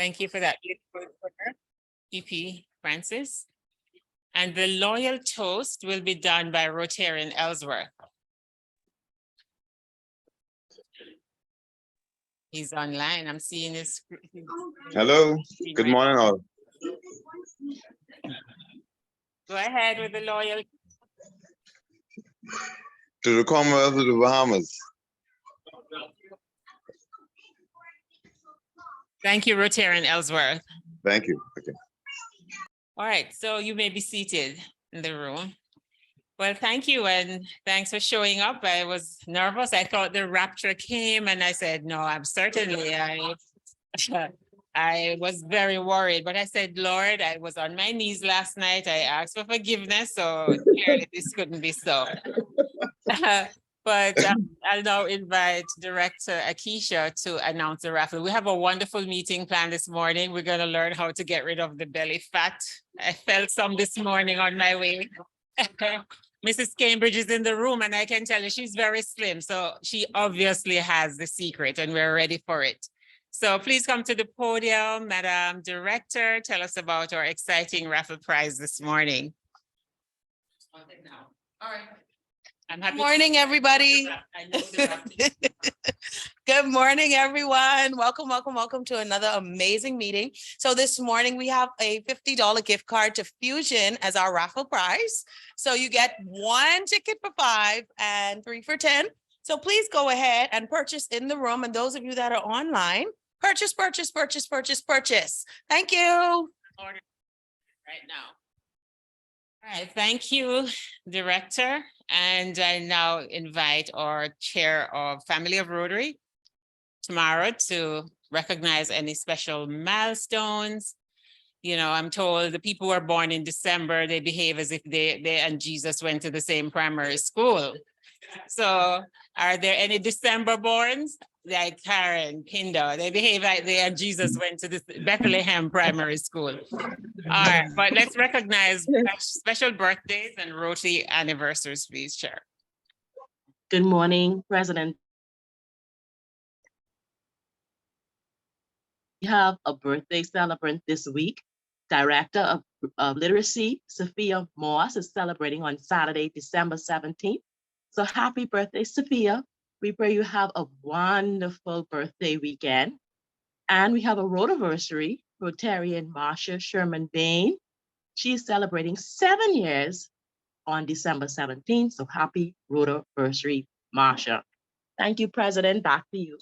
Thank you for that beautiful prayer, EP Francis. And the loyal toast will be done by Rotarian Ellsworth. He's online. I'm seeing his. Hello, good morning all. Go ahead with the loyal. To the Commonwealth of the Bahamas. Thank you, Rotarian Ellsworth. Thank you. Okay. All right, so you may be seated in the room. Well, thank you, and thanks for showing up. I was nervous. I thought the rapture came, and I said, no, I'm certainly, I was very worried, but I said, Lord, I was on my knees last night. I asked for forgiveness, so clearly this couldn't be so. But I'll now invite Director Akeisha to announce the raffle. We have a wonderful meeting planned this morning. We're going to learn how to get rid of the belly fat. I felt some this morning on my way. Mrs. Cambridge is in the room, and I can tell you she's very slim. So she obviously has the secret, and we're ready for it. So please come to the podium, Madam Director. Tell us about our exciting raffle prize this morning. All right. Good morning, everybody. Good morning, everyone. Welcome, welcome, welcome to another amazing meeting. So this morning we have a $50 gift card to Fusion as our raffle prize. So you get 1 ticket for 5 and 3 for 10. So please go ahead and purchase in the room. And those of you that are online, purchase, purchase, purchase, purchase, purchase. Thank you. Order right now. All right, thank you, Director. And I now invite our Chair of Family of Rotary, Tamara, to recognize any special milestones. You know, I'm told the people who are born in December, they behave as if they and Jesus went to the same primary school. So are there any December borns? Like Karen, Kinder, they behave like they and Jesus went to the Bethlehem primary school. All right, but let's recognize special birthdays and Rotary anniversaries, please, Chair. Good morning, President. We have a birthday celebrant this week. Director of Literacy, Sophia Moss, is celebrating on Saturday, December 17th. So happy birthday, Sophia. We pray you have a wonderful birthday weekend. And we have a Rotaversary, Rotarian Marsha Sherman Bain. She's celebrating 7 years on December 17th. So happy Rotaversary, Marsha. Thank you, President. Back to you.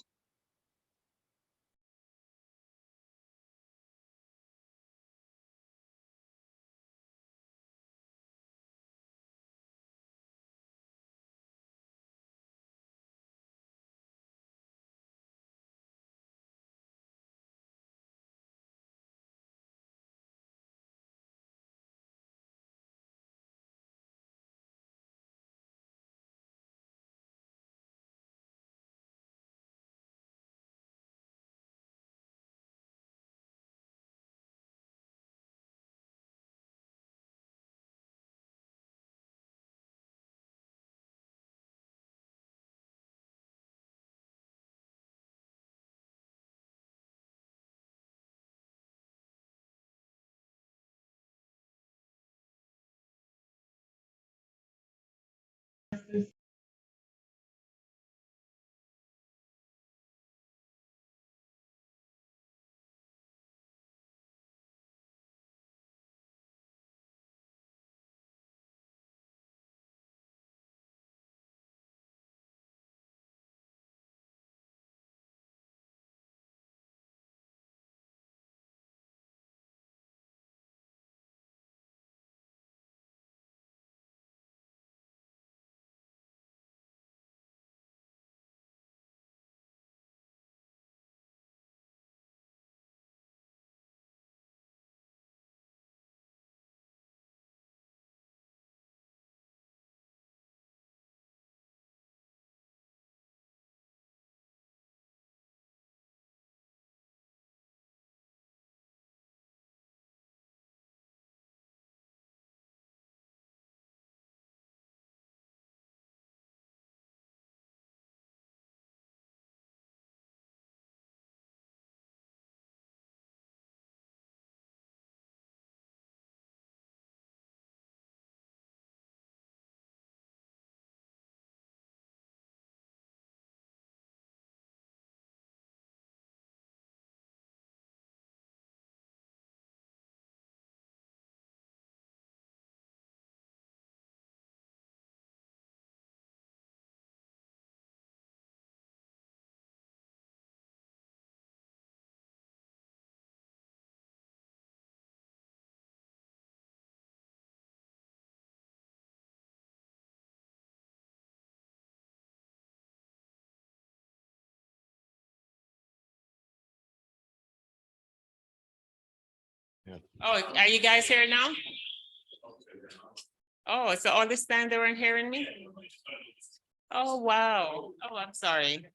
Oh, are you guys here now? Oh, so all this time they weren't hearing me? Oh, wow. Oh, I'm sorry.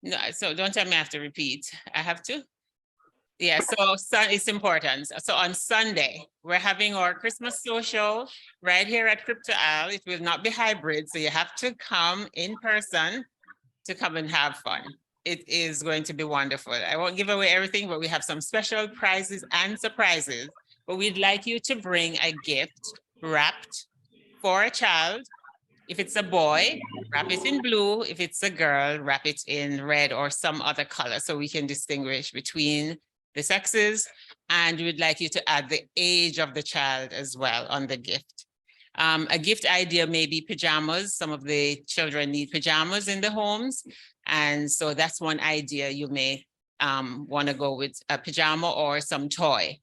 No, so don't tell me I have to repeat. I have to? Yeah, so it's important. So on Sunday, we're having our Christmas social right here at Crypto Al. It will not be hybrid, so you have to come in person to come and have fun. It is going to be wonderful. I won't give away everything, but we have some special prizes and surprises. But we'd like you to bring a gift wrapped for a child. If it's a boy, wrap it in blue. If it's a girl, wrap it in red or some other color so we can distinguish between the sexes. And we'd like you to add the age of the child as well on the gift. A gift idea may be pajamas. Some of the children need pajamas in the homes. And so that's one idea. You may want to go with a pajama or some toy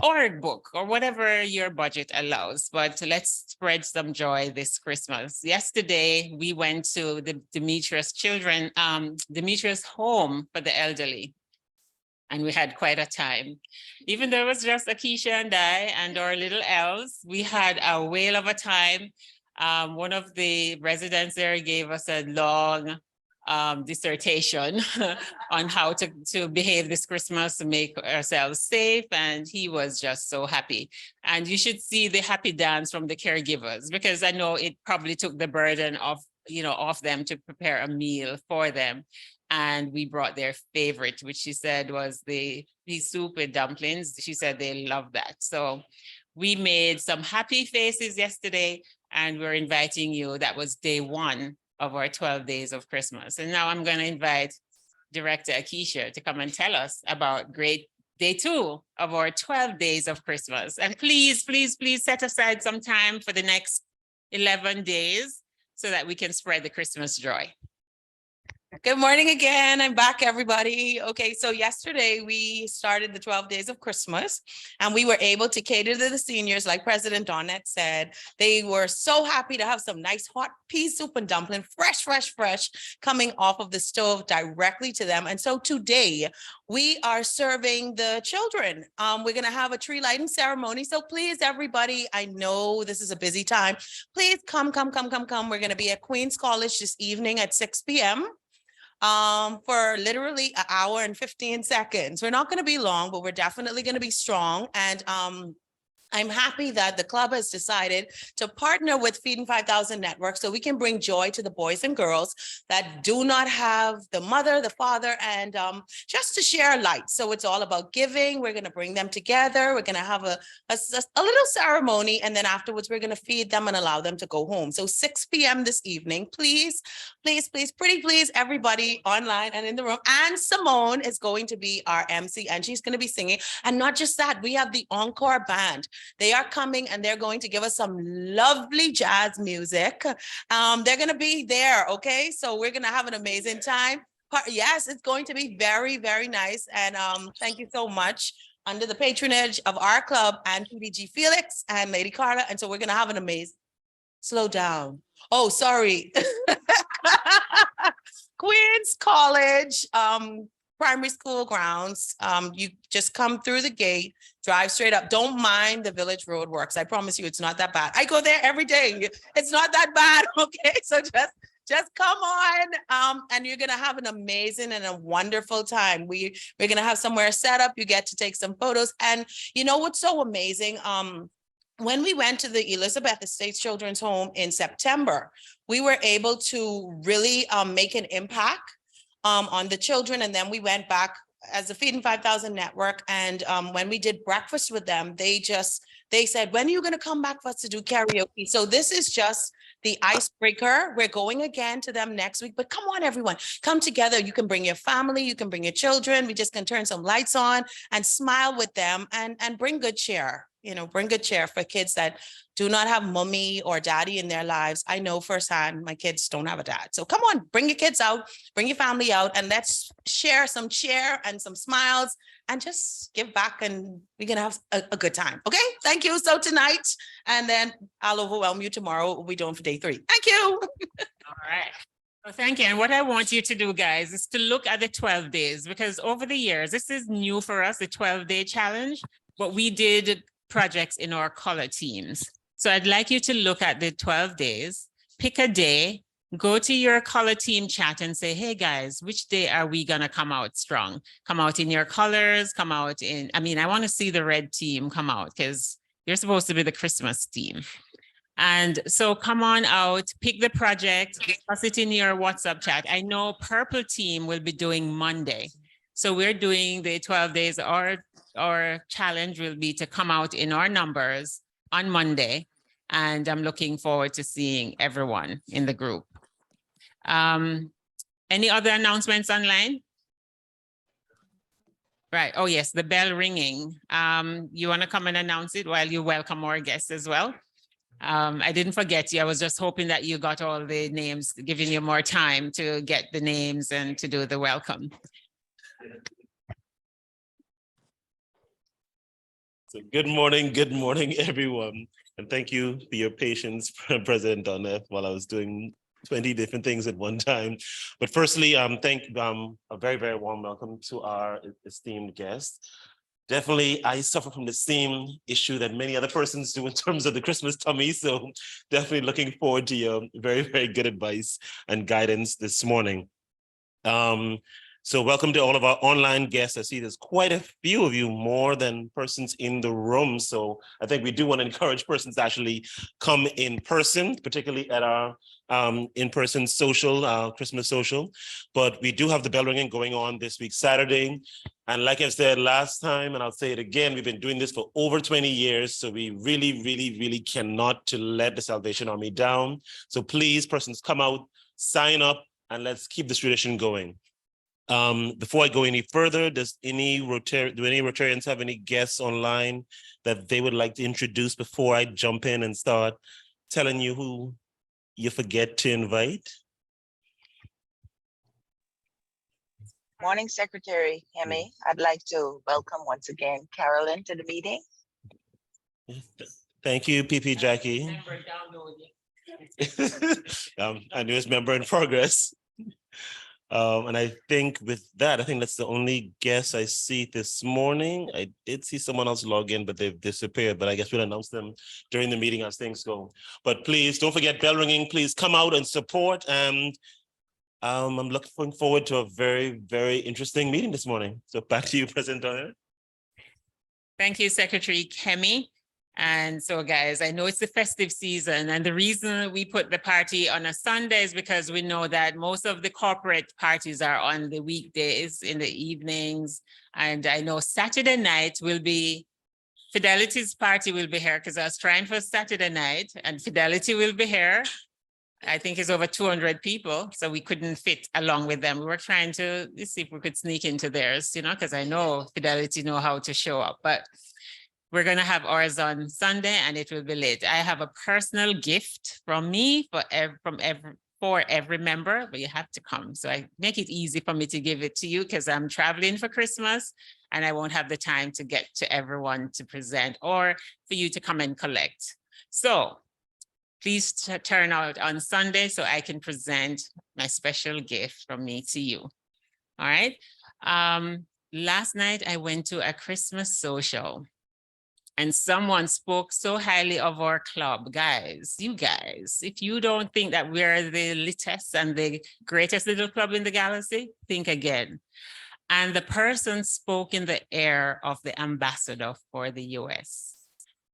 or a book or whatever your budget allows. But let's spread some joy this Christmas. Yesterday, we went to the Demetrius Demetrius home for the elderly. And we had quite a time. Even though it was just Akeisha and I and our little elves, we had a whale of a time. One of the residents there gave us a long dissertation on how to behave this Christmas to make ourselves safe. And he was just so happy. And you should see the happy dance from the caregivers, because I know it probably took the burden off them to prepare a meal for them. And we brought their favorite, which she said was the pea soup with dumplings. She said they love that. So we made some happy faces yesterday, and we're inviting you. That was day one of our 12 days of Christmas. And now I'm going to invite Director Akeisha to come and tell us about great day two of our 12 days of Christmas. And please, please, please set aside some time for the next 11 days so that we can spread the Christmas joy. Good morning again. I'm back, everybody. Okay, so yesterday we started the 12 days of Christmas, and we were able to cater to the seniors, like President Donette said. They were so happy to have some nice hot pea soup and dumpling, fresh, coming off of the stove directly to them. And so today we are serving the children. We're going to have a tree lighting ceremony. So please, everybody, I know this is a busy time. Please come. We're going to be at Queens College this evening at 6 p.m. For literally an hour and 15 seconds. We're not going to be long, but we're definitely going to be strong. And I'm happy that the club has decided to partner with Feeding 5,000 Network so we can bring joy to the boys and girls that do not have the mother, the father, and just to share light. So it's all about giving. We're going to bring them together. We're going to have a little ceremony, and then afterwards we're going to feed them and allow them to go home. So 6 p.m. this evening, please, pretty please, everybody online and in the room. And Simone is going to be our MC, and she's going to be singing. And not just that, we have the encore band. They are coming and they're going to give us some lovely jazz music. They're going to be there. Okay. So we're going to have an amazing time. Yes, it's going to be very, very nice. And thank you so much, under the patronage of our club and PDG Felix and Lady Carla. And so we're going to have an amazing, slow down. Oh, sorry. Queens College, primary school grounds. You just come through the gate, drive straight up. Don't mind the Village Road Works. I promise you, it's not that bad. I go there every day. It's not that bad. Okay, so just come on, and you're gonna have an amazing and a wonderful time. We're gonna have somewhere set up. You get to take some photos, and you know what's so amazing? When we went to the Elizabeth Estates Children's Home in September, we were able to really make an impact on the children. And then we went back as the Feeding 5,000 Network. And when we did breakfast with them, they said, when are you going to come back for us to do karaoke? So this is just the icebreaker. We're going again to them next week, but come on, everyone, come together. You can bring your family, you can bring your children. We just can turn some lights on and smile with them and bring good cheer. Bring good cheer for kids that do not have mommy or daddy in their lives. I know firsthand, my kids don't have a dad. So come on, bring your kids out, bring your family out, and let's share some cheer and some smiles and just give back, and we're going to have a good time. Okay, thank you. So tonight, and then I'll overwhelm you tomorrow. What we're doing for day 3. Thank you. All right. Well, thank you. And what I want you to do, guys, is to look at the 12 days, because over the years, this is new for us, the 12-day challenge. but we did projects in our color teams. So I'd like you to look at the 12 days, pick a day, go to your color team chat and say, hey guys, which day are we gonna come out strong? Come out in your colors, come out in, I wanna see the red team come out because you're supposed to be the Christmas team. And so come on out, pick the project, discuss it in your WhatsApp chat. I know purple team will be doing Monday. So we're doing the 12 days. Our challenge will be to come out in our numbers on Monday. And I'm looking forward to seeing everyone in the group. Any other announcements online? Right. Oh, yes, the bell ringing. You want to come and announce it while you welcome our guests as well? I didn't forget you. I was just hoping that you got all the names, giving you more time to get the names and to do the welcome. So good morning, everyone. And thank you for your patience, President Donna, while I was doing 20 different things at one time. But firstly, a very, very warm welcome to our esteemed guests. Definitely, I suffer from the same issue that many other persons do in terms of the Christmas tummy. So definitely looking forward to your very, very good advice and guidance this morning. So welcome to all of our online guests. I see there's quite a few of you, more than persons in the room. So I think we do want to encourage persons to actually come in person, particularly at our in-person social, Christmas social. But we do have the bell ringing going on this week, Saturday. And like I said last time, and I'll say it again, we've been doing this for over 20 years. So we really, really, really cannot let the Salvation Army down. So please, persons, come out, sign up, and let's keep this tradition going. Before I go any further, do any Rotarians have any guests online that they would like to introduce before I jump in and start telling you who you forget to invite? Morning, Secretary Hemi. I'd like to welcome once again Carolyn to the meeting. Thank you, PP Jackie. Our newest member in progress. And I think with that, I think that's the only guest I see this morning. I did see someone else log in, but they've disappeared. But I guess we'll announce them during the meeting as things go. But please don't forget bell ringing. Please come out and support. And I'm looking forward to a very, very interesting meeting this morning. So back to you, President Donna. Thank you, Secretary Kemi. And so guys, I know it's the festive season, and the reason we put the party on a Sunday is because we know that most of the corporate parties are on the weekdays in the evenings. And I know Saturday night will be, Fidelity's party will be here, because I was trying for Saturday night and Fidelity will be here. I think it's over 200 people, so we couldn't fit along with them. We were trying to see if we could sneak into theirs, because I know Fidelity know how to show up, but we're going to have ours on Sunday and it will be late. I have a personal gift from me for every member, but you have to come. So I make it easy for me to give it to you because I'm traveling for Christmas and I won't have the time to get to everyone to present or for you to come and collect. So please turn out on Sunday so I can present my special gift from me to you. All right. Last night I went to a Christmas social. And someone spoke so highly of our club. Guys, you guys, if you don't think that we're the latest and the greatest little club in the galaxy, think again. And the person spoke in the air of the ambassador for the US.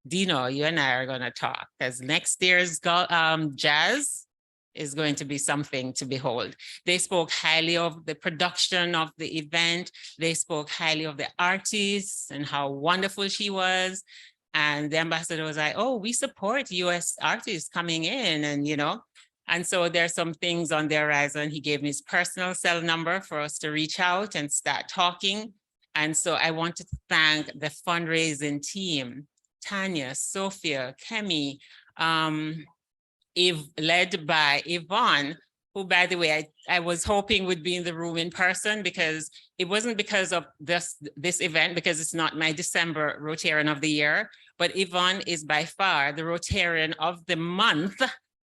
Dino, you and I are going to talk because next year's jazz is going to be something to behold. They spoke highly of the production of the event. They spoke highly of the artists and how wonderful she was. And the ambassador was like, oh, we support US artists coming in and, and so there's some things on the horizon. He gave me his personal cell number for us to reach out and start talking. And so I wanted to thank the fundraising team, Tanya, Sophia, Kemi, led by Yvonne, who, by the way, I was hoping would be in the room in person because it wasn't because of this event, because it's not my December Rotarian of the year, but Yvonne is by far the Rotarian of the month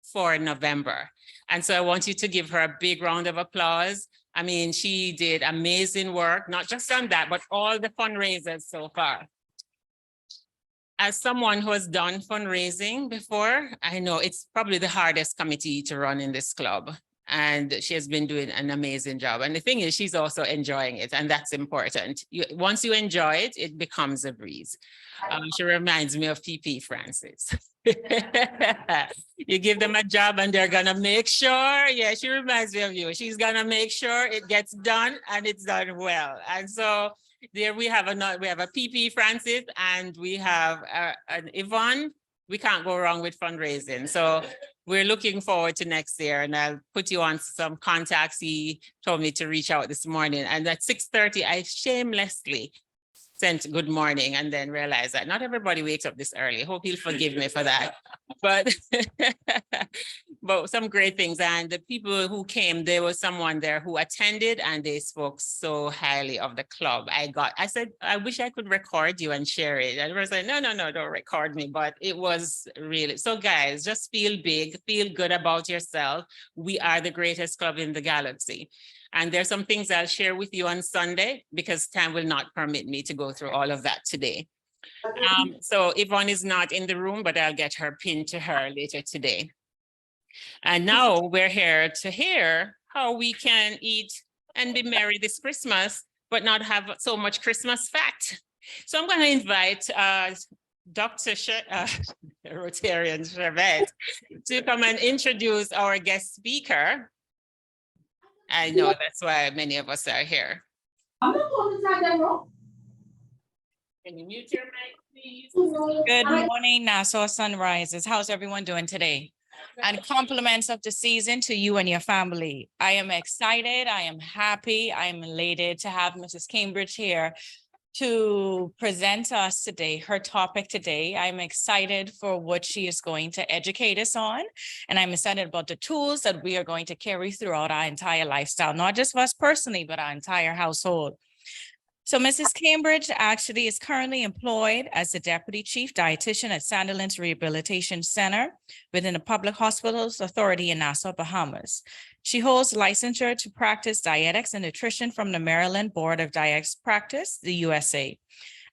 for November. And so I want you to give her a big round of applause. I mean, she did amazing work, not just on that, but all the fundraisers so far. as someone who has done fundraising before, I know it's probably the hardest committee to run in this club. And she has been doing an amazing job. And the thing is, she's also enjoying it. And that's important. Once you enjoy it, it becomes a breeze. She reminds me of PP Francis. You give them a job and they're gonna make sure. Yeah, she reminds me of you. She's gonna make sure it gets done and it's done well. And so there we have a PP Francis and we have an Yvonne. We can't go wrong with fundraising. So we're looking forward to next year, and I'll put you on some contacts. He told me to reach out this morning, and at 6:30, I shamelessly sent good morning and then realized that not everybody wakes up this early. Hope he'll forgive me for that. But but some great things. And the people who came, there was someone there who attended and they spoke so highly of the club. I said, I wish I could record you and share it. And I was like, no, don't record me. But it was really, so guys, just feel big, feel good about yourself. We are the greatest club in the galaxy. And there's some things I'll share with you on Sunday because time will not permit me to go through all of that today. So Yvonne is not in the room, but I'll get her pinned to her later today. And now we're here to hear how we can eat and be merry this Christmas, but not have so much Christmas fat. So I'm going to invite Dr. Rotarian Chevet to come and introduce our guest speaker. I know that's why many of us are here. I'm not going inside that room. Can you mute your mic, please? Good morning, Nassau Sunrises. How's everyone doing today? And compliments of the season to you and your family. I am excited. I am happy. I am elated to have Mrs. Cambridge here to present to us today, her topic today. I'm excited for what she is going to educate us on. And I'm excited about the tools that we are going to carry throughout our entire lifestyle, not just for us personally, but our entire household. So Mrs. Cambridge actually is currently employed as the Deputy Chief Dietitian at Sandilands Rehabilitation Center within the Public Hospitals Authority in Nassau, Bahamas. She holds licensure to practice dietetics and nutrition from the Maryland Board of Dietetics Practice, the USA,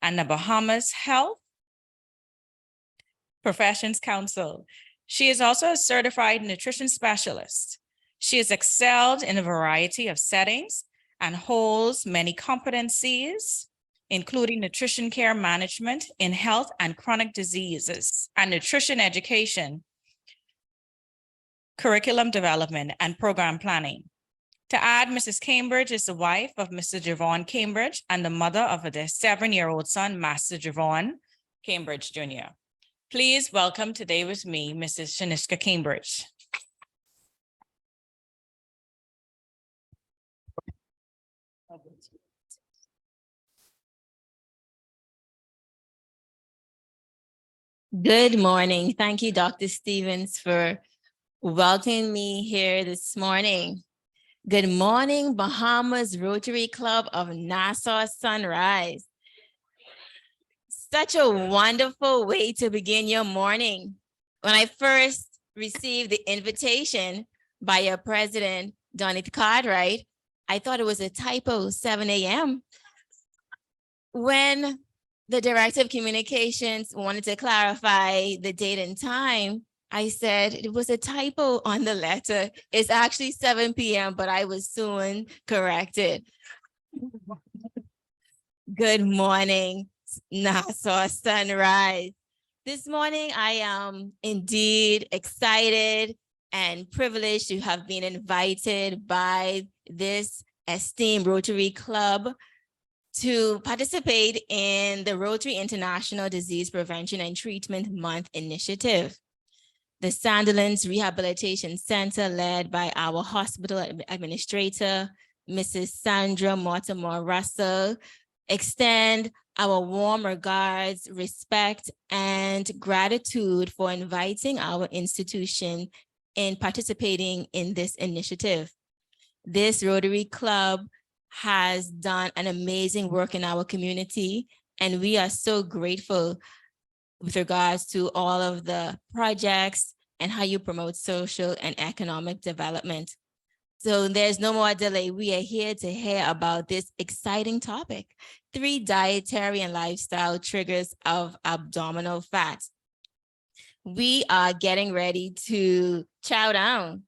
and the Bahamas Health Professions Council. She is also a certified nutrition specialist. She has excelled in a variety of settings and holds many competencies, including nutrition care management in health and chronic diseases and nutrition education, curriculum development, and program planning. To add, Mrs. Cambridge is the wife of Mr. Javon Cambridge and the mother of their 7-year-old son, Master Javon Cambridge Jr. Please welcome today with me, Mrs. Shaniska Cambridge. Good morning. Thank you, Dr. Stevens, for welcoming me here this morning. Good morning, Bahamas Rotary Club of Nassau Sunrise. Such a wonderful way to begin your morning. When I first received the invitation by your president, Donnie Cartwright, I thought it was a typo, 7 a.m. When the Director of Communications wanted to clarify the date and time, I said it was a typo on the letter. It's actually 7 p.m., but I was soon corrected. Good morning, Nassau Sunrise. This morning, I am indeed excited and privileged to have been invited by this esteemed Rotary Club to participate in the Rotary International Disease Prevention and Treatment Month initiative. The Sandilands Rehabilitation Center, led by our hospital administrator, Mrs. Sandra Mortimer Russell, extend our warm regards, respect, and gratitude for inviting our institution in participating in this initiative. This Rotary Club has done an amazing work in our community, and we are so grateful with regards to all of the projects and how you promote social and economic development. So there's no more delay. We are here to hear about this exciting topic: 3 dietary and lifestyle triggers of abdominal fat. We are getting ready to chow down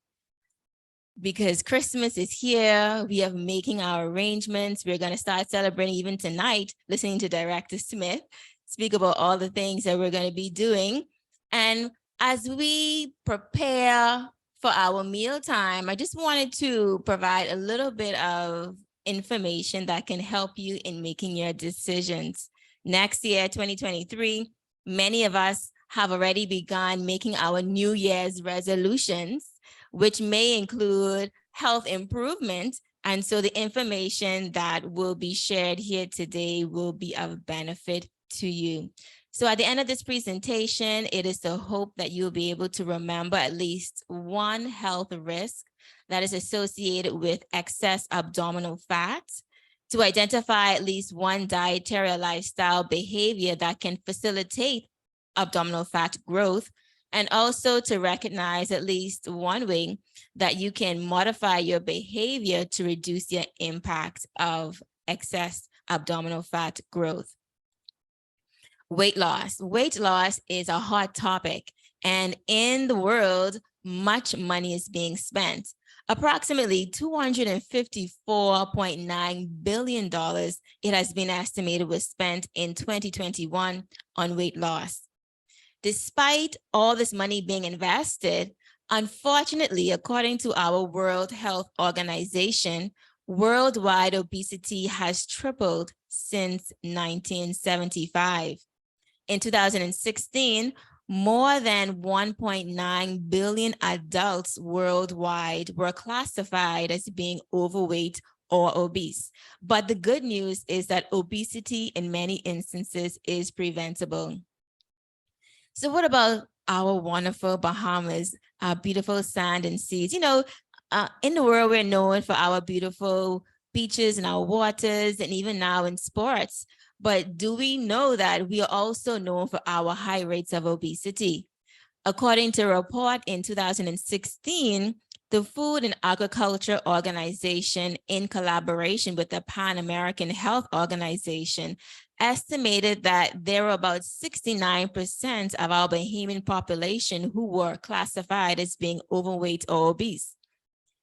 because Christmas is here. We are making our arrangements. We're going to start celebrating even tonight, listening to Director Smith speak about all the things that we're going to be doing. And as we prepare for our mealtime, I just wanted to provide a little bit of information that can help you in making your decisions. Next year, 2023, many of us have already begun making our New Year's resolutions, which may include health improvement. And so the information that will be shared here today will be of benefit to you. So at the end of this presentation, it is the hope that you'll be able to remember at least one health risk that is associated with excess abdominal fat, to identify at least one dietary or lifestyle behavior that can facilitate abdominal fat growth, and also to recognize at least one way that you can modify your behavior to reduce the impact of excess abdominal fat growth. Weight loss. Weight loss is a hot topic, and in the world, much money is being spent. Approximately $254.9 billion, it has been estimated, was spent in 2021 on weight loss. Despite all this money being invested, unfortunately, according to our World Health Organization, worldwide obesity has tripled since 1975. In 2016, more than 1.9 billion adults worldwide were classified as being overweight or obese. But the good news is that obesity in many instances is preventable. So what about our wonderful Bahamas, our beautiful sand and seas? You know, in the world, we're known for our beautiful beaches and our waters, and even now in sports. But do we know that we are also known for our high rates of obesity? According to a report in 2016, the Food and Agriculture Organization, in collaboration with the Pan American Health Organization, estimated that there were about 69% of our Bahamian population who were classified as being overweight or obese.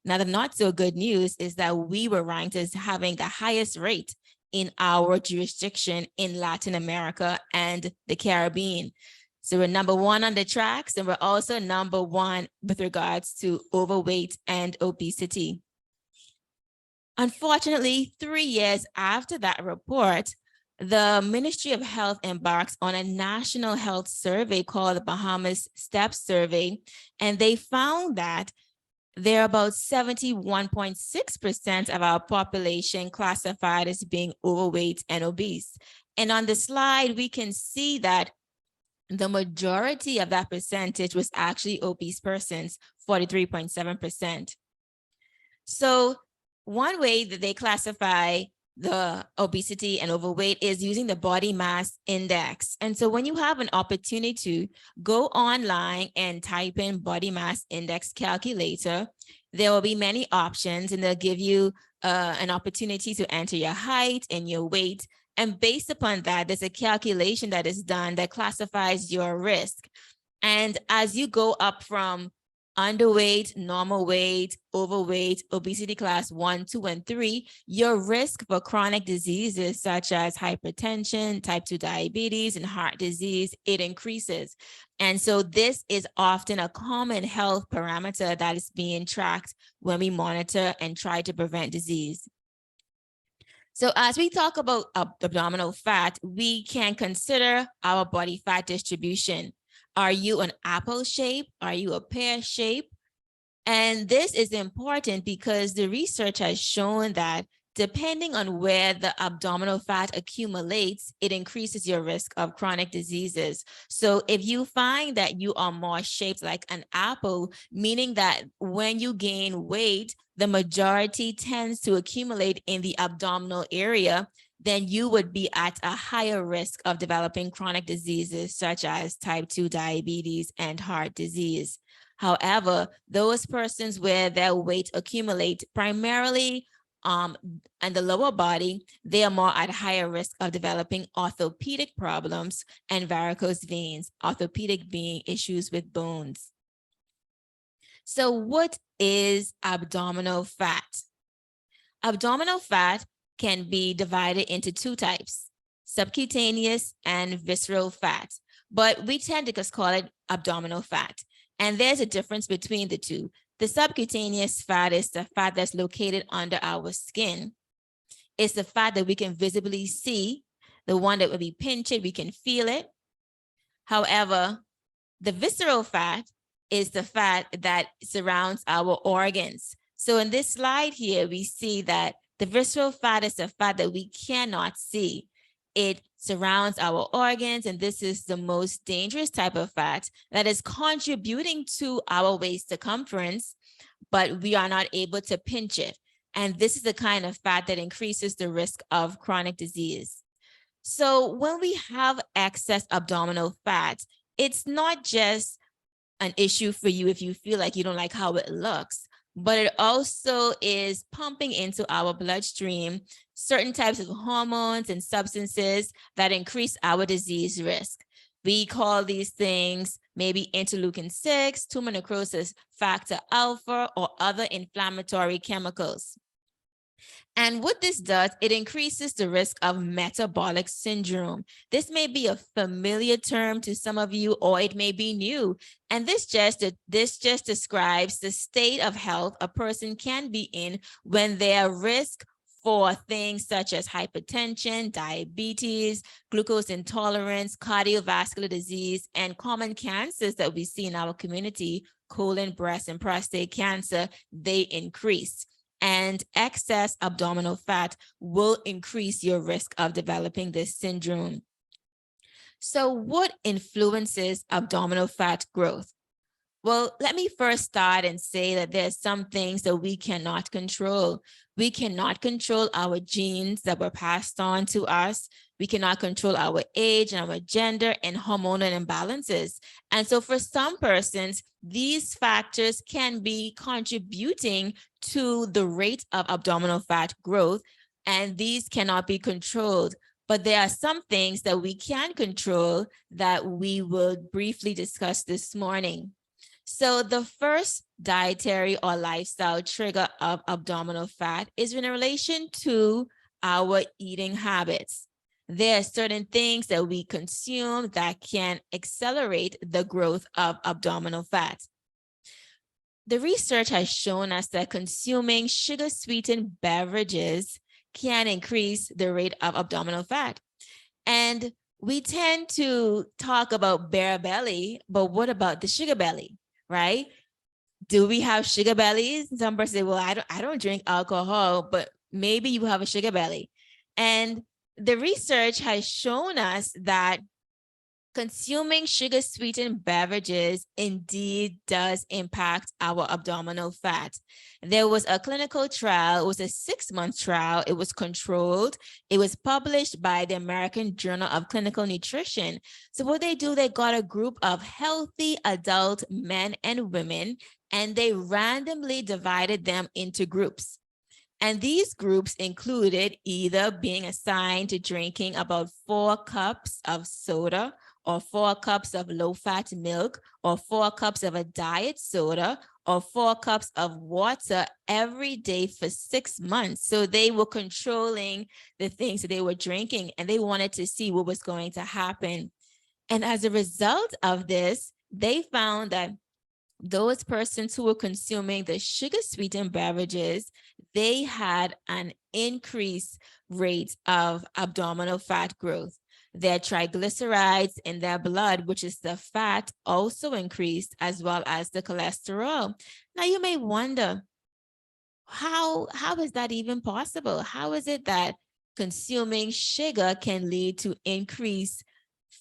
Now, the not so good news is that we were ranked as having the highest rate in our jurisdiction in Latin America and the Caribbean. So we're number 1 on the tracks, and we're also number 1 with regards to overweight and obesity. Unfortunately, 3 years after that report, the Ministry of Health embarks on a national health survey called the Bahamas STEP Survey, and they found that there are about 71.6% of our population classified as being overweight and obese. And on the slide, we can see that the majority of that percentage was actually obese persons, 43.7%. So one way that they classify the obesity and overweight is using the body mass index. And so when you have an opportunity to go online and type in body mass index calculator, there will be many options, and they'll give you an opportunity to enter your height and your weight. And based upon that, there's a calculation that is done that classifies your risk. And as you go up from underweight, normal weight, overweight, obesity class 1, 2, and 3, your risk for chronic diseases such as hypertension, type 2 diabetes, and heart disease, it increases. And so this is often a common health parameter that is being tracked when we monitor and try to prevent disease. So as we talk about abdominal fat, we can consider our body fat distribution. Are you an apple shape? Are you a pear shape? And this is important because the research has shown that depending on where the abdominal fat accumulates, it increases your risk of chronic diseases. So if you find that you are more shaped like an apple, meaning that when you gain weight, the majority tends to accumulate in the abdominal area, then you would be at a higher risk of developing chronic diseases such as type 2 diabetes and heart disease. However, those persons where their weight accumulate primarily in the lower body, they are more at higher risk of developing orthopedic problems and varicose veins, orthopedic being issues with bones. So what is abdominal fat? Abdominal fat can be divided into two types, subcutaneous and visceral fat, but we tend to just call it abdominal fat. And there's a difference between the two. The subcutaneous fat is the fat that's located under our skin. It's the fat that we can visibly see, the one that will be pinched, we can feel it. However, the visceral fat is the fat that surrounds our organs. So in this slide here, we see that the visceral fat is the fat that we cannot see. It surrounds our organs, and this is the most dangerous type of fat that is contributing to our waist circumference, but we are not able to pinch it. And this is the kind of fat that increases the risk of chronic disease. So when we have excess abdominal fat, it's not just an issue for you if you feel like you don't like how it looks, but it also is pumping into our bloodstream certain types of hormones and substances that increase our disease risk. We call these things maybe interleukin-6, tumor necrosis factor alpha, or other inflammatory chemicals. And what this does, it increases the risk of metabolic syndrome. This may be a familiar term to some of you, or it may be new. And this just describes the state of health a person can be in when their risk for things such as hypertension, diabetes, glucose intolerance, cardiovascular disease, and common cancers that we see in our community, colon, breast, and prostate cancer, they increase. And excess abdominal fat will increase your risk of developing this syndrome. So what influences abdominal fat growth? Well, let me first start and say that there's some things that we cannot control. We cannot control our genes that were passed on to us. We cannot control our age and our gender and hormonal imbalances. And so for some persons, these factors can be contributing to the rate of abdominal fat growth, and these cannot be controlled. But there are some things that we can control that we will briefly discuss this morning. So the first dietary or lifestyle trigger of abdominal fat is in relation to our eating habits. There are certain things that we consume that can accelerate the growth of abdominal fat. The research has shown us that consuming sugar-sweetened beverages can increase the rate of abdominal fat. And we tend to talk about bare belly, but what about the sugar belly, right? Do we have sugar bellies? Some person say, well, I don't drink alcohol, but maybe you have a sugar belly. And the research has shown us that consuming sugar-sweetened beverages indeed does impact our abdominal fat. There was a clinical trial, it was a 6-month trial, it was controlled, it was published by the American Journal of Clinical Nutrition. So what they do, they got a group of healthy adult men and women, and they randomly divided them into groups. And these groups included either being assigned to drinking about 4 cups of soda, or 4 cups of low-fat milk, or 4 cups of a diet soda, or 4 cups of water every day for 6 months. So they were controlling the things that they were drinking, and they wanted to see what was going to happen. And as a result of this, they found that those persons who were consuming the sugar-sweetened beverages, they had an increased rate of abdominal fat growth. Their triglycerides in their blood, which is the fat, also increased, as well as the cholesterol. Now you may wonder, how is that even possible? How is it that consuming sugar can lead to increased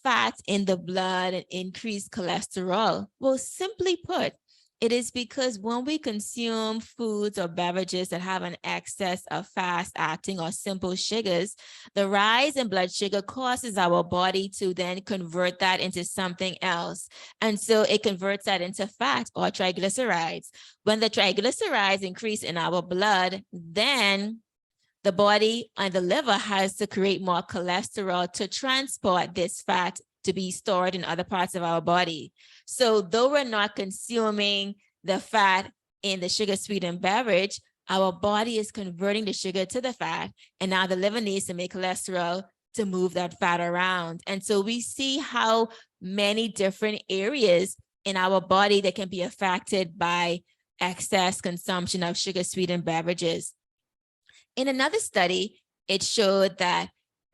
fat in the blood and increased cholesterol? Well, simply put, It is because when we consume foods or beverages that have an excess of fast-acting or simple sugars, the rise in blood sugar causes our body to then convert that into something else. And so it converts that into fat or triglycerides. When the triglycerides increase in our blood, then the body and the liver has to create more cholesterol to transport this fat to be stored in other parts of our body. So though we're not consuming the fat in the sugar sweetened beverage, our body is converting the sugar to the fat, and now the liver needs to make cholesterol to move that fat around. And so we see how many different areas in our body that can be affected by excess consumption of sugar sweetened beverages. In another study, it showed that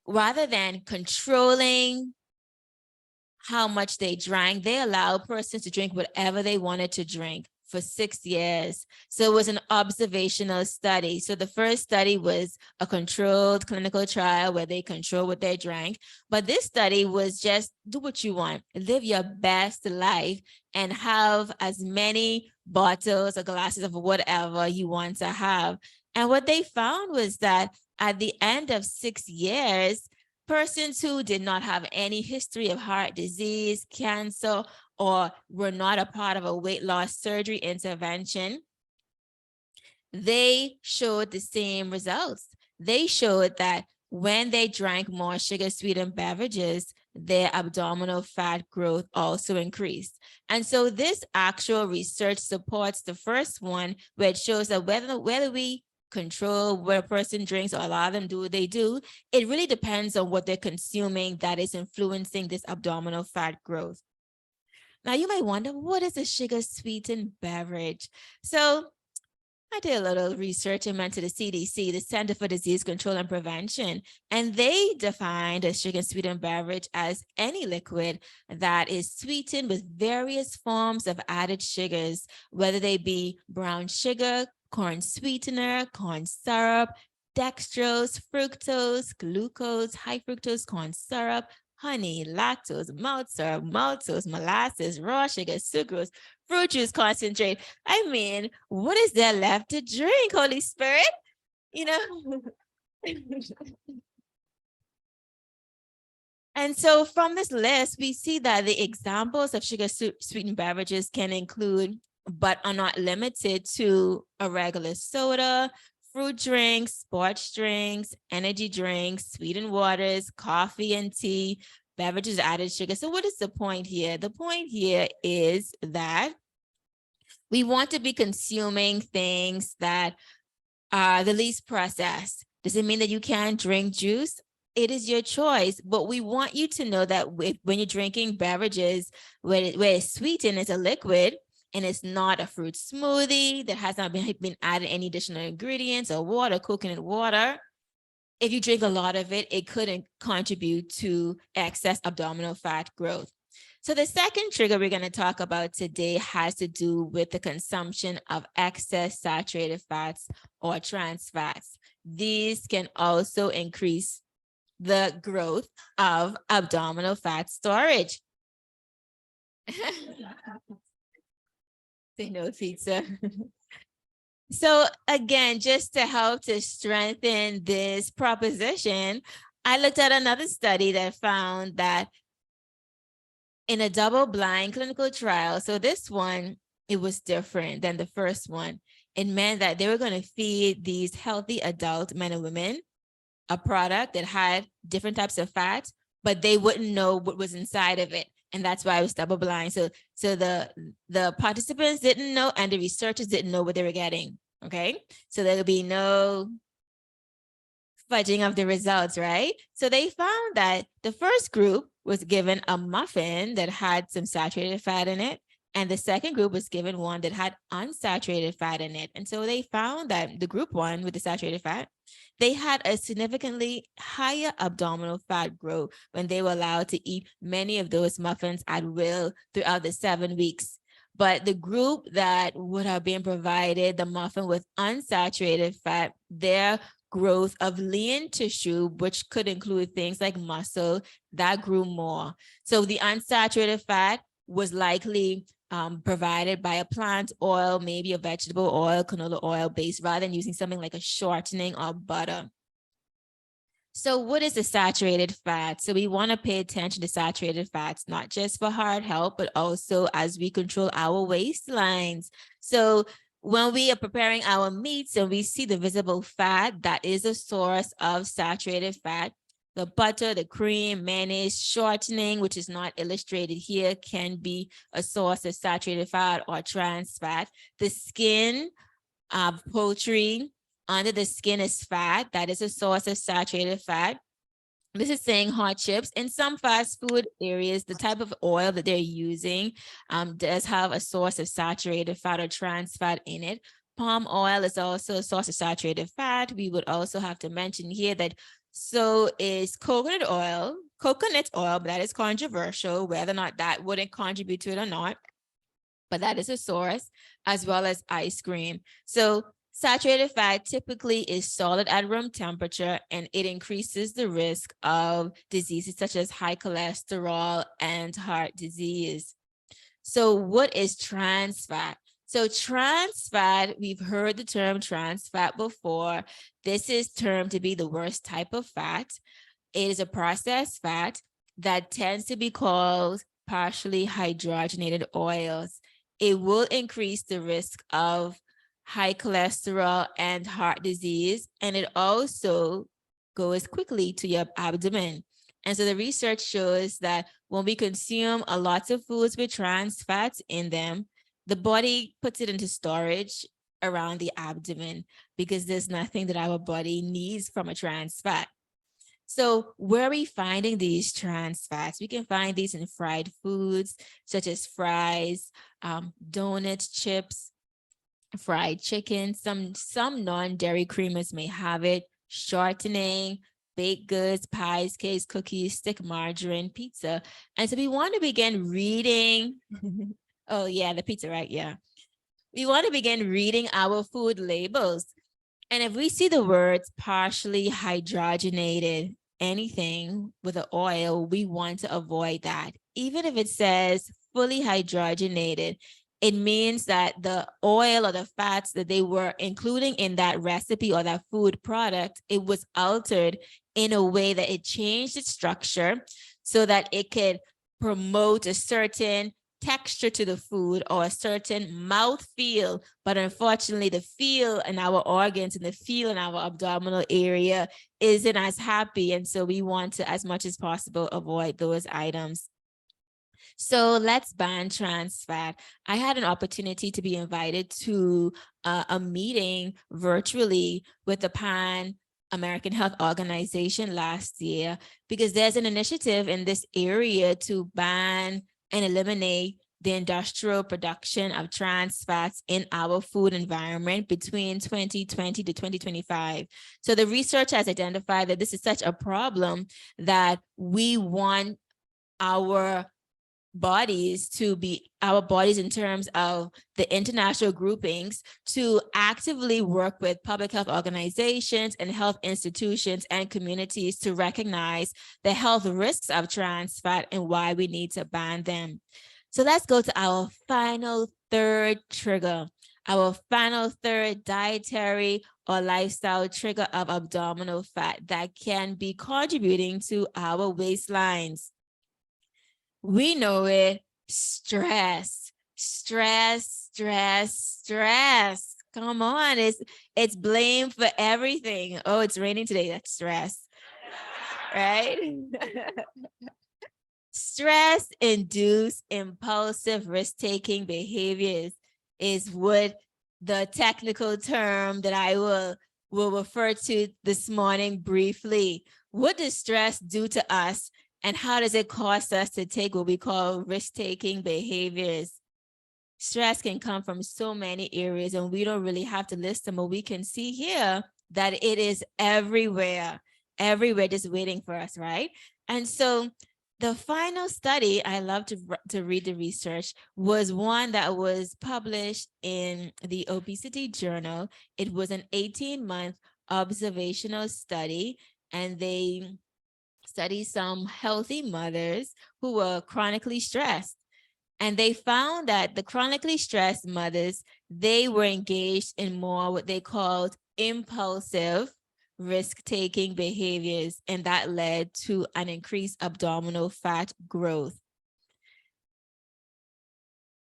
rather than controlling how much they drank, they allowed persons to drink whatever they wanted to drink for 6 years. So it was an observational study. So the first study was a controlled clinical trial where they control what they drank. But this study was just do what you want, live your best life and have as many bottles or glasses of whatever you want to have. And what they found was that at the end of 6 years, persons who did not have any history of heart disease, cancer, or were not a part of a weight loss surgery intervention, they showed the same results. They showed that when they drank more sugar sweetened beverages, their abdominal fat growth also increased. And so this actual research supports the first one, where it shows that whether we control what a person drinks or allow them do what they do, it really depends on what they're consuming that is influencing this abdominal fat growth. Now you might wonder, what is a sugar sweetened beverage? So I did a little research and went to the CDC, the Center for Disease Control and Prevention, and they defined a sugar sweetened beverage as any liquid that is sweetened with various forms of added sugars, whether they be brown sugar, corn sweetener, corn syrup, dextrose, fructose, glucose, high fructose corn syrup, honey, lactose, malt syrup, maltose, molasses, raw sugar, sucrose, fruit juice concentrate. I mean, what is there left to drink, Holy Spirit? You know? And so from this list, we see that the examples of sugar sweetened beverages can include, but are not limited to, a regular soda, fruit drinks, sports drinks, energy drinks, sweetened waters, coffee and tea, beverages added sugar. So what is the point here? The point here is that we want to be consuming things that are the least processed. Does it mean that you can't drink juice? It is your choice, but we want you to know that when you're drinking beverages where it's sweetened, it's a liquid, and it's not a fruit smoothie that has not been added any additional ingredients or water, coconut water. If you drink a lot of it, it could contribute to excess abdominal fat growth. So the second trigger we're going to talk about today has to do with the consumption of excess saturated fats or trans fats. These can also increase the growth of abdominal fat storage. Say no, pizza. So again, just to help to strengthen this proposition, I looked at another study that found that in a double-blind clinical trial, so this one, it was different than the first one. It meant that they were going to feed these healthy adult men and women a product that had different types of fat, but they wouldn't know what was inside of it. And that's why it was double blind. So the participants didn't know and the researchers didn't know what they were getting. Okay. So there would be no fudging of the results, right? So they found that the first group was given a muffin that had some saturated fat in it. And the second group was given one that had unsaturated fat in it. And so they found that the group one with the saturated fat, they had a significantly higher abdominal fat growth when they were allowed to eat many of those muffins at will throughout the 7 weeks. But the group that would have been provided the muffin with unsaturated fat, their growth of lean tissue, which could include things like muscle, that grew more. So the unsaturated fat was likely provided by a plant oil, maybe a vegetable oil, canola oil base, rather than using something like a shortening or butter. So what is the saturated fat? So we want to pay attention to saturated fats, not just for heart health, but also as we control our waistlines. So when we are preparing our meats and we see the visible fat, that is a source of saturated fat. The butter, the cream, mayonnaise, shortening, which is not illustrated here, can be a source of saturated fat or trans fat. The skin of poultry, under the skin is fat. That is a source of saturated fat. This is saying hot chips. In some fast food areas, the type of oil that they're using does have a source of saturated fat or trans fat in it. Palm oil is also a source of saturated fat. We would also have to mention here that so is coconut oil, but that is controversial, whether or not that wouldn't contribute to it or not. But that is a source, as well as ice cream. So saturated fat typically is solid at room temperature, and it increases the risk of diseases such as high cholesterol and heart disease. So what is trans fat? So trans fat, we've heard the term trans fat before. This is termed to be the worst type of fat. It is a processed fat that tends to be called partially hydrogenated oils. It will increase the risk of high cholesterol and heart disease, and it also goes quickly to your abdomen. And so the research shows that when we consume a lot of foods with trans fats in them, the body puts it into storage around the abdomen because there's nothing that our body needs from a trans fat. So where are we finding these trans fats? We can find these in fried foods, such as fries, donuts, chips, fried chicken. Some non-dairy creamers may have it, shortening, baked goods, pies, cakes, cookies, stick margarine, pizza. And so we want to begin reading. Oh yeah, the pizza, right? Yeah. We want to begin reading our food labels. And if we see the words partially hydrogenated, anything with an oil, we want to avoid that. Even if it says fully hydrogenated, it means that the oil or the fats that they were including in that recipe or that food product, it was altered in a way that it changed its structure so that it could promote a certain texture to the food or a certain mouth feel, but unfortunately the feel in our organs and the feel in our abdominal area isn't as happy, and so we want to, as much as possible, avoid those items. So let's ban trans fat. I had an opportunity to be invited to a meeting virtually with the Pan-American Health Organization last year, because there's an initiative in this area to ban and eliminate the industrial production of trans fats in our food environment between 2020 to 2025. So the research has identified that this is such a problem that we want our bodies in terms of the international groupings to actively work with public health organizations and health institutions and communities to recognize the health risks of trans fat and why we need to ban them. So let's go to our final third trigger, our final third dietary or lifestyle trigger of abdominal fat that can be contributing to our waistlines. We know it, stress. Come on, it's blamed for everything. Oh, it's raining today, that's stress, right? Stress-induced impulsive risk-taking behaviors is what the technical term that I will refer to this morning briefly. What does stress do to us? And how does it cause us to take what we call risk-taking behaviors? Stress can come from so many areas, and we don't really have to list them, but we can see here that it is everywhere, just waiting for us, right? And so the final study, I love to read the research, was one that was published in the Obesity Journal. It was an 18-month observational study, and they study some healthy mothers who were chronically stressed. And they found that the chronically stressed mothers, they were engaged in more what they called impulsive risk-taking behaviors, and that led to an increased abdominal fat growth.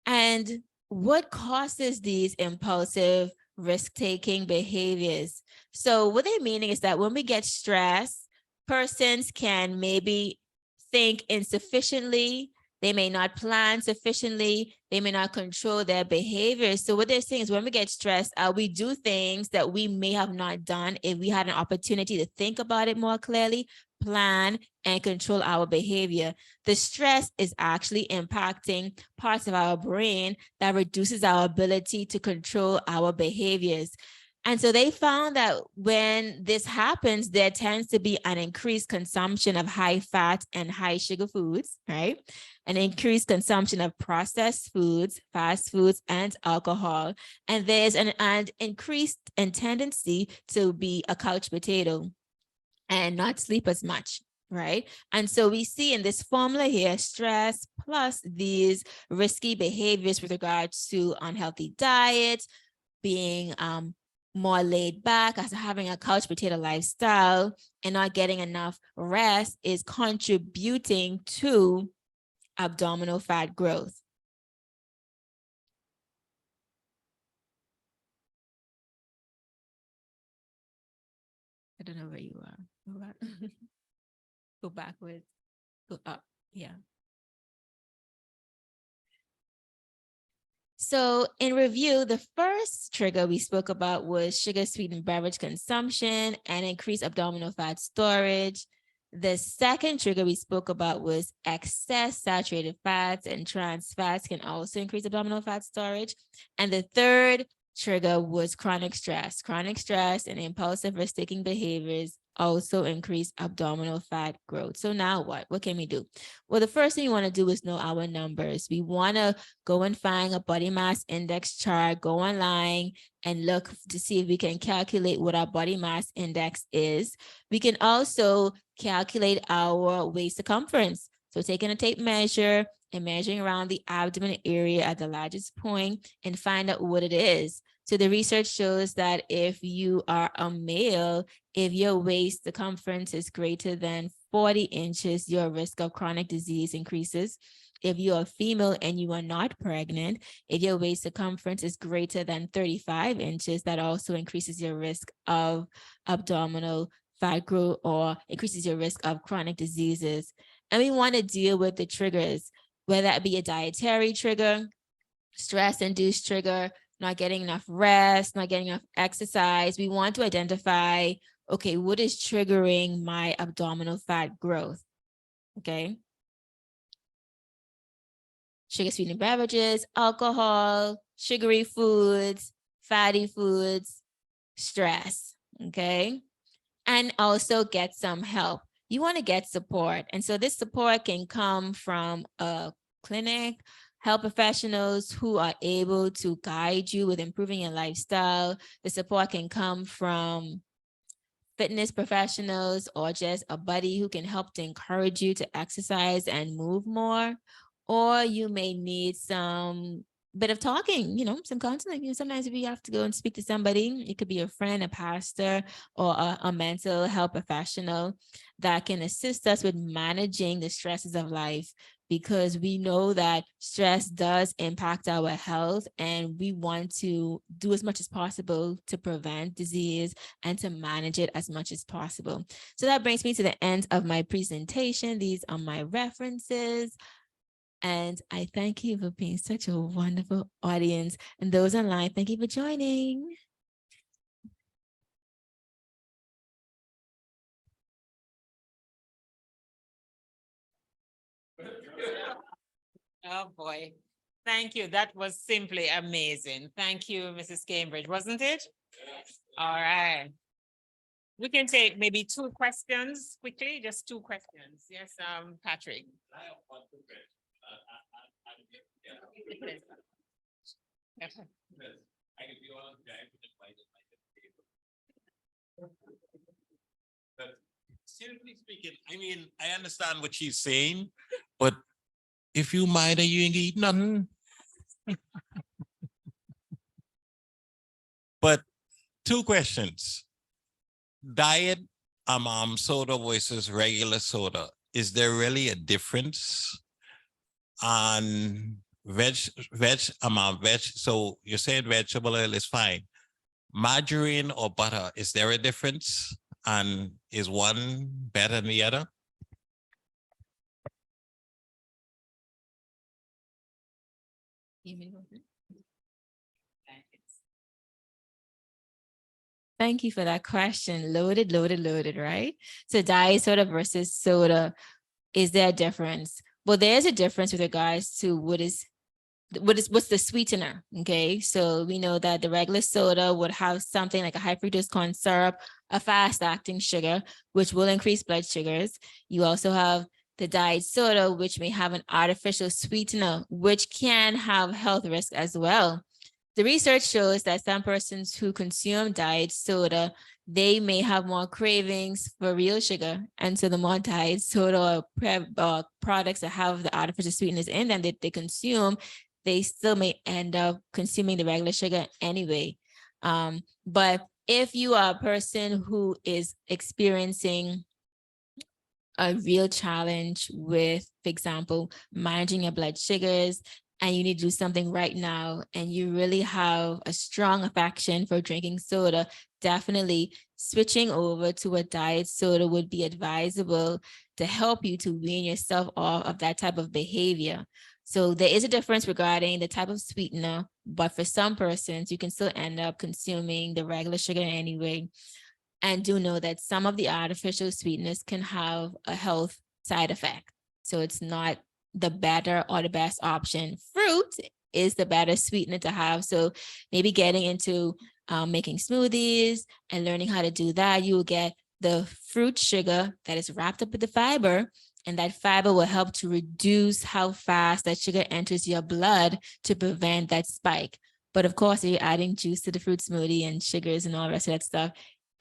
And what causes these impulsive risk-taking behaviors? So what they're meaning is that when we get stressed, persons can maybe think insufficiently, they may not plan sufficiently, they may not control their behaviors. So what they're saying is when we get stressed, we do things that we may have not done if we had an opportunity to think about it more clearly, plan, and control our behavior. The stress is actually impacting parts of our brain that reduces our ability to control our behaviors. And so they found that when this happens, there tends to be an increased consumption of high fat and high sugar foods, right? An increased consumption of processed foods, fast foods, and alcohol. And there's an increased tendency to be a couch potato and not sleep as much, right? And so we see in this formula here, stress plus these risky behaviors with regards to unhealthy diet, being more laid back, as having a couch potato lifestyle and not getting enough rest is contributing to abdominal fat growth. I don't know where you are. Go back. Go backwards. Go up. Yeah. So in review, the first trigger we spoke about was sugar sweetened beverage consumption and increased abdominal fat storage. The second trigger we spoke about was excess saturated fats and trans fats can also increase abdominal fat storage. And the third trigger was chronic stress. Chronic stress and impulsive risk-taking behaviors also increase abdominal fat growth. So now what? What can we do? Well, the first thing you want to do is know our numbers. We want to go and find a body mass index chart, go online and look to see if we can calculate what our body mass index is. We can also calculate our waist circumference. So taking a tape measure and measuring around the abdomen area at the largest point and find out what it is. So the research shows that if you are a male, if your waist circumference is greater than 40 inches, your risk of chronic disease increases. If you are female and you are not pregnant, if your waist circumference is greater than 35 inches, that also increases your risk of abdominal fat growth or increases your risk of chronic diseases. And we want to deal with the triggers, whether that be a dietary trigger, stress-induced trigger, not getting enough rest, not getting enough exercise. We want to identify, okay, what is triggering my abdominal fat growth? Okay. Sugar sweetened beverages, alcohol, sugary foods, fatty foods, stress. Okay. And also get some help. You want to get support. And so this support can come from a clinic, health professionals who are able to guide you with improving your lifestyle. The support can come from fitness professionals or just a buddy who can help to encourage you to exercise and move more. Or you may need some bit of talking, some counseling. Sometimes if you have to go and speak to somebody, it could be a friend, a pastor, or a mental health professional that can assist us with managing the stresses of life, because we know that stress does impact our health and we want to do as much as possible to prevent disease and to manage it as much as possible. So that brings me to the end of my presentation. These are my references. And I thank you for being such a wonderful audience. And those online, thank you for joining. Oh, boy. Thank you. That was simply amazing. Thank you, Mrs. Cambridge, wasn't it? All right. We can take maybe 2 questions quickly, just 2 questions. Yes, Patrick. Seriously speaking, I mean, I understand what she's saying, but if you mind and you ain't eat nothing. But 2 questions. Diet soda versus regular soda. Is there really a difference on veg? So you said vegetable oil is fine. Margarine or butter, is there a difference? And is one better than the other? Thank you for that question. Loaded, right? So diet soda versus soda, is there a difference? Well, there's a difference with regards to what's the sweetener. Okay, so we know that the regular soda would have something like a high fructose corn syrup, a fast acting sugar, which will increase blood sugars. You also have the diet soda, which may have an artificial sweetener, which can have health risks as well. The research shows that some persons who consume diet soda, they may have more cravings for real sugar. And so the more diet soda or products that have the artificial sweeteners in them that they consume, they still may end up consuming the regular sugar anyway. But if you are a person who is experiencing a real challenge with, for example, managing your blood sugars, and you need to do something right now, and you really have a strong affection for drinking soda, definitely switching over to a diet soda would be advisable to help you to wean yourself off of that type of behavior. So there is a difference regarding the type of sweetener, but for some persons, you can still end up consuming the regular sugar anyway. And do know that some of the artificial sweeteners can have a health side effect. So it's not the better or the best option. Fruit is the better sweetener to have. So maybe getting into making smoothies and learning how to do that, you will get the fruit sugar that is wrapped up with the fiber, and that fiber will help to reduce how fast that sugar enters your blood to prevent that spike. But of course, if you're adding juice to the fruit smoothie and sugars and all the rest of that stuff,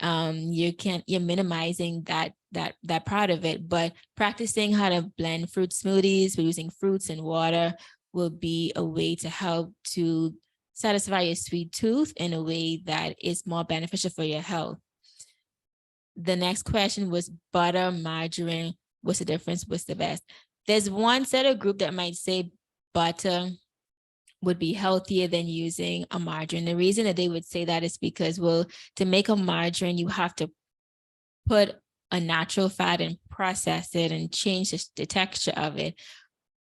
you're minimizing that part of it. But practicing how to blend fruit smoothies by using fruits and water will be a way to help to satisfy your sweet tooth in a way that is more beneficial for your health. The next question was butter, margarine. What's the difference? What's the best? There's one set of group that might say butter would be healthier than using a margarine. The reason that they would say that is because, well, to make a margarine, you have to put a natural fat and process it and change the texture of it.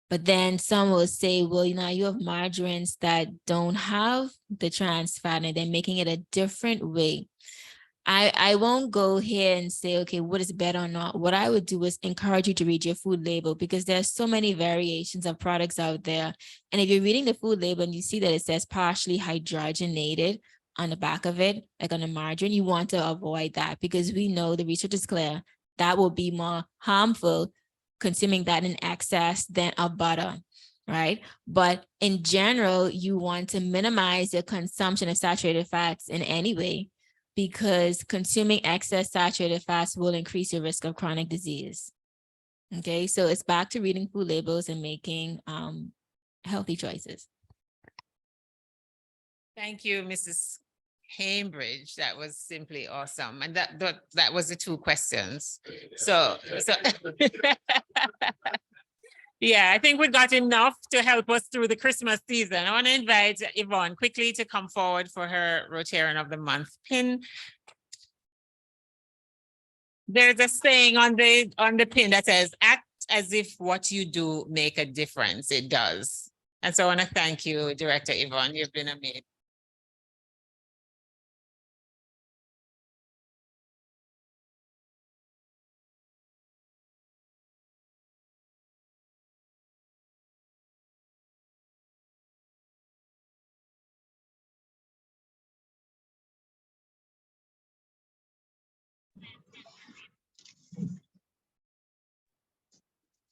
But then some will say, well, you know, you have margarines that don't have the trans fat and they're making it a different way. I won't go here and say, okay, what is better or not. What I would do is encourage you to read your food label, because there's so many variations of products out there. And if you're reading the food label and you see that it says partially hydrogenated on the back of it, like on the margarine, you want to avoid that, because we know the research is clear that will be more harmful consuming that in excess than a butter, right? But in general, you want to minimize your consumption of saturated fats in any way, because consuming excess saturated fats will increase your risk of chronic disease. Okay, so it's back to reading food labels and making healthy choices. Thank you, Mrs. Cambridge. That was simply awesome. And that was the 2 questions. So yeah, I think we got enough to help us through the Christmas season. I want to invite Yvonne quickly to come forward for her Rotarian of the Month pin. There's a saying on the pin that says, act as if what you do make a difference. It does. And so I want to thank you, Director Yvonne. You've been amazing.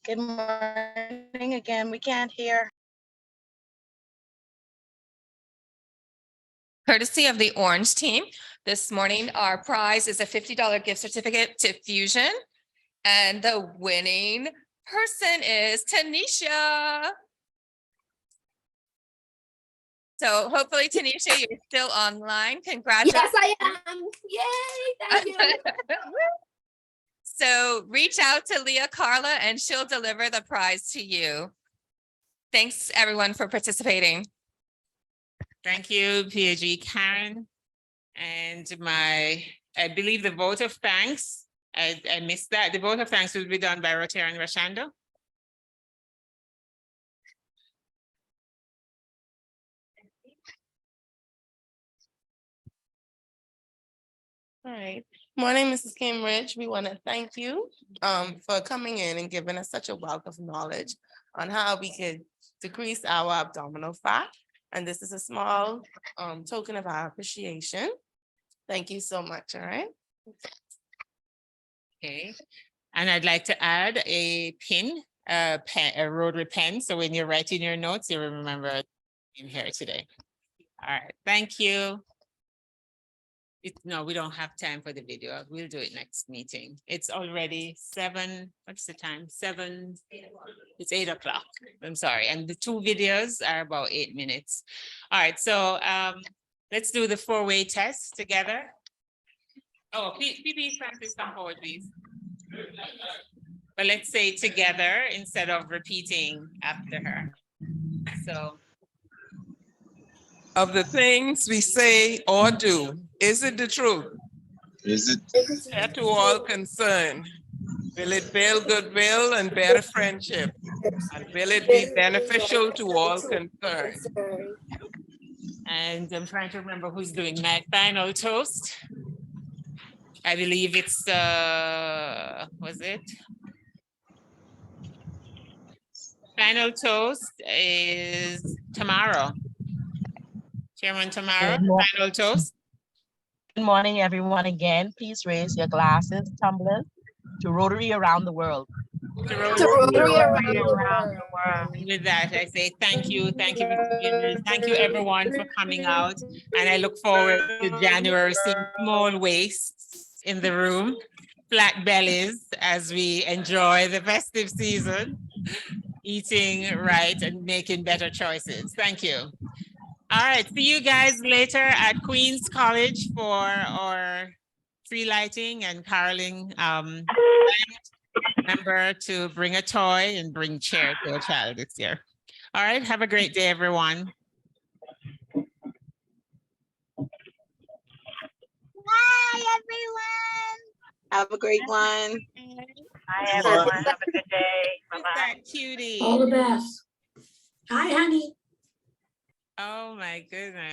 Good morning again. We can't hear. Courtesy of the Orange Team, this morning, our prize is a $50 gift certificate to Fusion. And the winning person is Tanisha. So hopefully, Tanisha, you're still online. Congratulations. Yes, I am. Yay, thank you. So reach out to Leah Carla and she'll deliver the prize to you. Thanks everyone for participating. Thank you, PAG Karen. And I believe the vote of thanks, I missed that. The vote of thanks will be done by Rotarian Rashando. All right. Morning, Mrs. Cambridge. We want to thank you for coming in and giving us such a wealth of knowledge on how we could decrease our abdominal fat. And this is a small token of our appreciation. Thank you so much. All right. Okay. And I'd like to add a pin, a rotary pen. So when you're writing your notes, you remember in here today. All right. Thank you. No, we don't have time for the video. We'll do it next meeting. It's already 7. What's the time? 7. It's 8 o'clock. I'm sorry. And the 2 videos are about 8 minutes. All right. So let's do the 4-way test together. Oh, PB Francis, come forward, please. But let's say together instead of repeating after her. So. Of the things we say or do, is it the truth? Is it? Fair to all concerned? Will it build goodwill and better friendship? And will it be beneficial to all concerned? And I'm trying to remember who's doing my final toast. I believe it's, was it? Final toast is tomorrow. Chairman Tamara, final toast. Good morning, everyone. Again, please raise your glasses, tumblers, to Rotary around the world. To Rotary around the world. With that, I say thank you. Thank you, Mr. Givers. Thank you, everyone, for coming out. And I look forward to January, seeing small waists in the room, flat bellies as we enjoy the festive season, eating right and making better choices. Thank you. All right, see you guys later at Queens College for our tree lighting and caroling. Remember to bring a toy and bring chair to a child this year. All right, have a great day, everyone. Bye, everyone. Have a great one. Bye, everyone. Have a good day. Who's that cutie? All the best. Hi, honey. Oh my goodness.